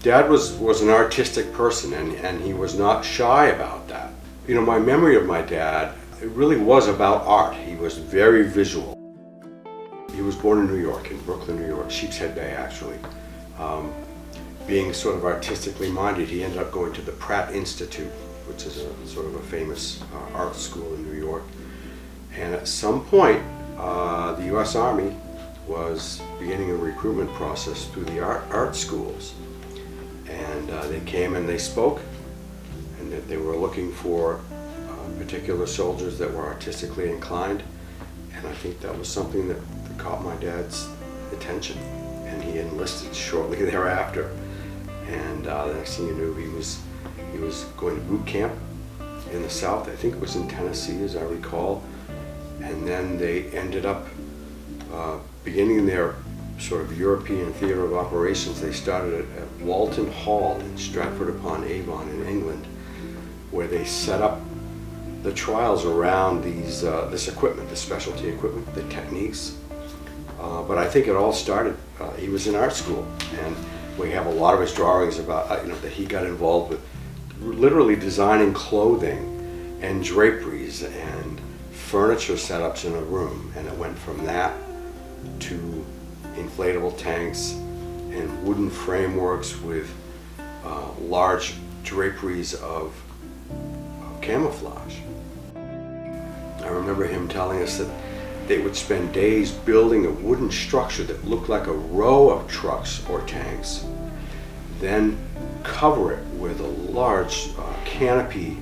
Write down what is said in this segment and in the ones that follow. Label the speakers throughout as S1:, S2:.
S1: Dad was an artistic person, and he was not shy about that. You know, my memory of my dad, it really was about art. He was very visual. He was born in New York, in Brooklyn, New York, Sheepshead Bay actually. Being sort of artistically minded, he ended up going to the Pratt Institute, which is a sort of a famous art school in New York. And at some point, the U.S. Army was beginning a recruitment process through the art schools. And they came and they spoke, and that they were looking for particular soldiers that were artistically inclined. And I think that was something that caught my dad's attention, and he enlisted shortly thereafter. And the next thing you knew, he was going to boot camp in the South. I think it was in Tennessee, as I recall. And then they ended up beginning their sort of European theater of operations. They started at Walton Hall in Stratford-upon-Avon in England, where they set up the trials around this equipment, the specialty equipment, the techniques. But I think it all started, he was in art school, and we have a lot of his drawings about, that he got involved with literally designing clothing and draperies and furniture setups in a room. And it went from that to inflatable tanks and wooden frameworks with large draperies of camouflage. I remember him telling us that they would spend days building a wooden structure that looked like a row of trucks or tanks, then cover it with a large canopy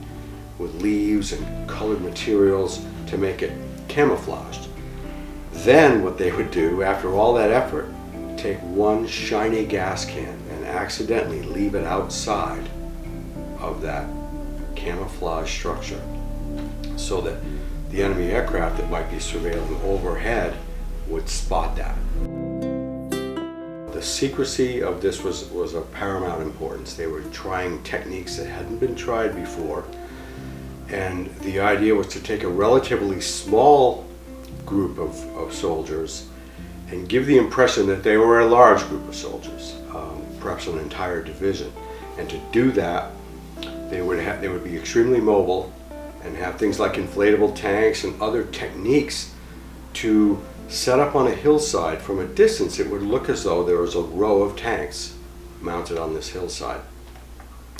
S1: with leaves and colored materials to make it camouflaged. Then what they would do, after all that effort, take one shiny gas can and accidentally leave it outside of that camouflage structure, so that the enemy aircraft that might be surveilling overhead would spot that. The secrecy of this was of paramount importance. They were trying techniques that hadn't been tried before, and the idea was to take a relatively small group of soldiers and give the impression that they were a large group of soldiers, perhaps an entire division. And to do that, they would be extremely mobile and have things like inflatable tanks and other techniques to set up on a hillside. From a distance, it would look as though there was a row of tanks mounted on this hillside.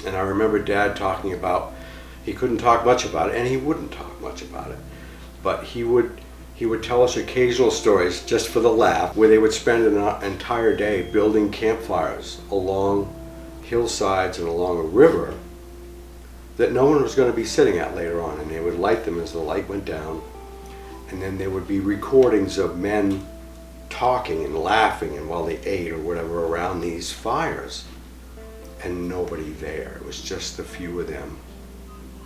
S1: And I remember Dad talking about, he couldn't talk much about it, and he wouldn't talk much about it, but he would tell us occasional stories just for the laugh, where they would spend an entire day building campfires along hillsides and along a river that no one was going to be sitting at later on, and they would light them as the light went down, and then there would be recordings of men talking and laughing and while they ate or whatever around these fires, and nobody there. It was just a few of them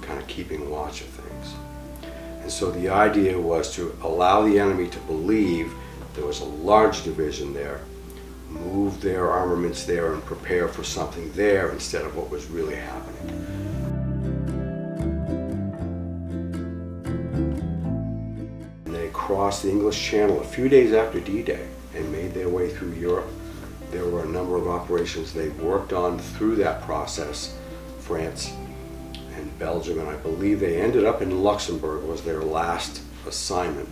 S1: kind of keeping watch of things. And so the idea was to allow the enemy to believe there was a large division there, move their armaments there and prepare for something there instead of what was really happening. Crossed the English Channel a few days after D-Day and made their way through Europe. There were a number of operations they worked on through that process, France and Belgium, and I believe they ended up in Luxembourg was their last assignment.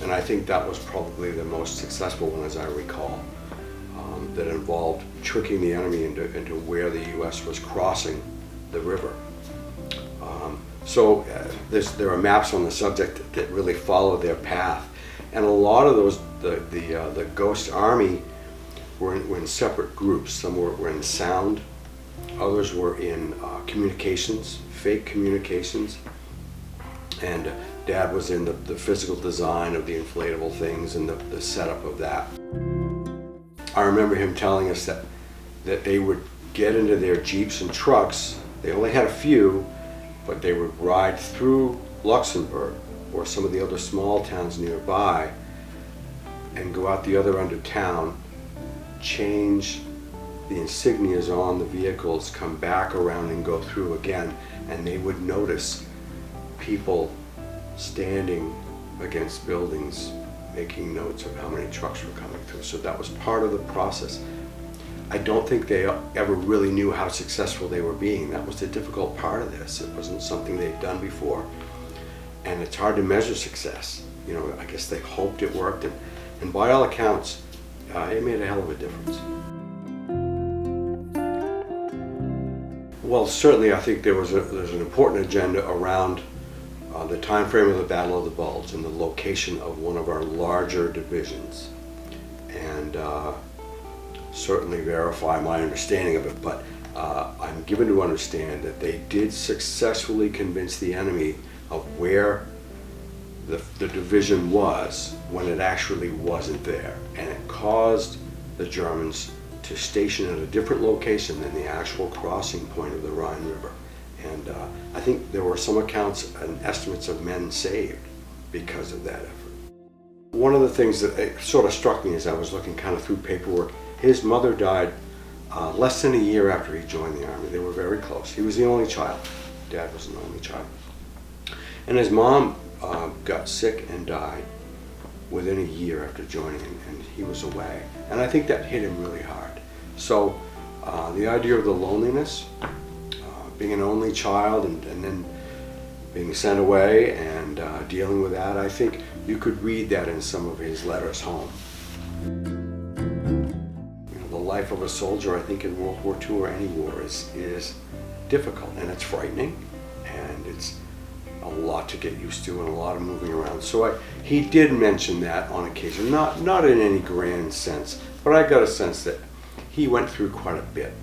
S1: And I think that was probably the most successful one, as I recall, that involved tricking the enemy into where the U.S. was crossing the river. So there are maps on the subject that really follow their path, and a lot of those, the Ghost Army were in separate groups. Some were in sound, others were in communications, fake communications, and Dad was in the physical design of the inflatable things and the setup of that. I remember him telling us that they would get into their Jeeps and trucks. They only had a few, but they would ride through Luxembourg or some of the other small towns nearby and go out the other end of town, change the insignias on the vehicles, come back around and go through again, and they would notice people standing against buildings making notes of how many trucks were coming through. So that was part of the process. I don't think they ever really knew how successful they were being. That was the difficult part of this. It wasn't something they'd done before. And it's hard to measure success. You know, I guess they hoped it worked, and by all accounts, it made a hell of a difference. Well, certainly I think there's an important agenda around the time frame of the Battle of the Bulge and the location of one of our larger divisions. And certainly verify my understanding of it, but I'm given to understand that they did successfully convince the enemy of where the division was when it actually wasn't there, and it caused the Germans to station at a different location than the actual crossing point of the Rhine River. And I think there were some accounts and estimates of men saved because of that effort. One of the things that sort of struck me as I was looking kind of through paperwork, his mother died less than a year after he joined the Army. They were very close. He was the only child. Dad was an only child. And his mom got sick and died within a year after joining, and he was away. And I think that hit him really hard. So the idea of the loneliness, being an only child and then being sent away and dealing with that, I think you could read that in some of his letters home. You know, the life of a soldier, I think, in World War II or any war is difficult, and it's frightening, and it's a lot to get used to and a lot of moving around. So he did mention that on occasion, not in any grand sense, but I got a sense that he went through quite a bit.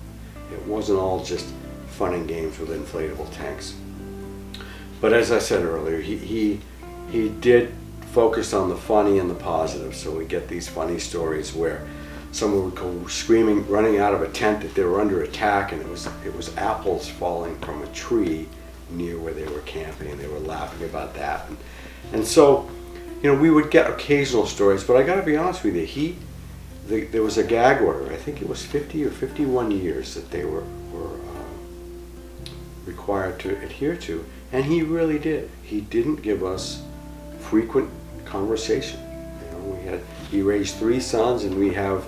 S1: It wasn't all just fun and games with inflatable tanks. But as I said earlier, he did focus on the funny and the positive. So we get these funny stories where someone would go screaming, running out of a tent that they were under attack, and it was apples falling from a tree near where they were camping, and they were laughing about that. And so, you know, we would get occasional stories, but I got to be honest with you, there was a gag order. I think it was 50 or 51 years that they were required to adhere to, and he really did. He didn't give us frequent conversation. You know, he raised 3 sons, and we have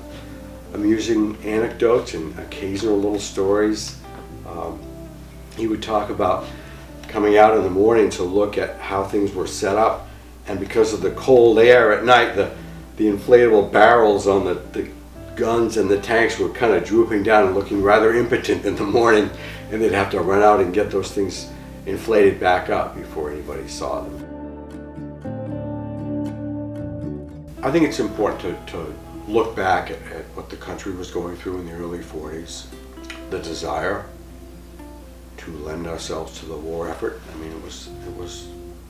S1: amusing anecdotes and occasional little stories. He would talk about coming out in the morning to look at how things were set up, and because of the cold air at night, the inflatable barrels on the guns and the tanks were kind of drooping down and looking rather impotent in the morning, and they'd have to run out and get those things inflated back up before anybody saw them. I think it's important to look back at what the country was going through in the early 40s, the desire to lend ourselves to the war effort. I mean, it was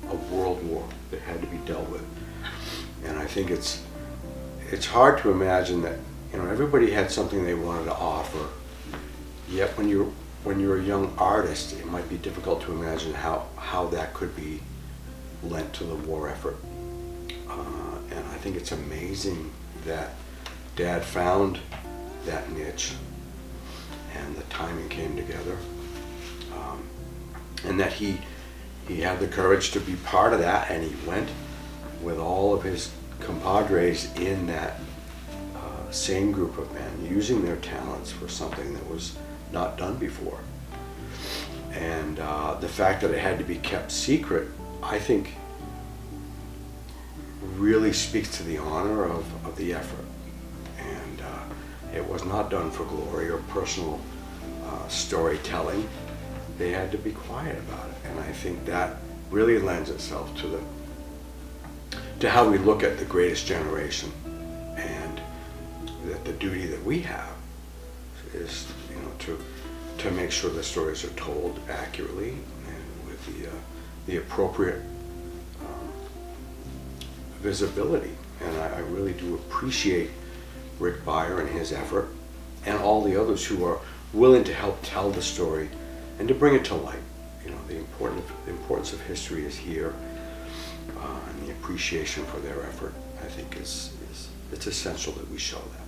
S1: a world war that had to be dealt with, and I think it's hard to imagine that, you know, everybody had something they wanted to offer. Yet when you're a young artist, it might be difficult to imagine how that could be lent to the war effort. And I think it's amazing that Dad found that niche, and the timing came together, and that he had the courage to be part of that, and he went with all of his compadres in that same group of men, using their talents for something that was not done before. And the fact that it had to be kept secret, I think, really speaks to the honor of the effort. And it was not done for glory or personal storytelling. They had to be quiet about it, and I think that really lends itself to how we look at the greatest generation, and that the duty that we have is, you know, to make sure the stories are told accurately and with the appropriate visibility. And I really do appreciate Rick Beyer and his effort, and all the others who are willing to help tell the story and to bring it to light. You know, the importance of history is here, and the appreciation for their effort, I think, it's essential that we show that.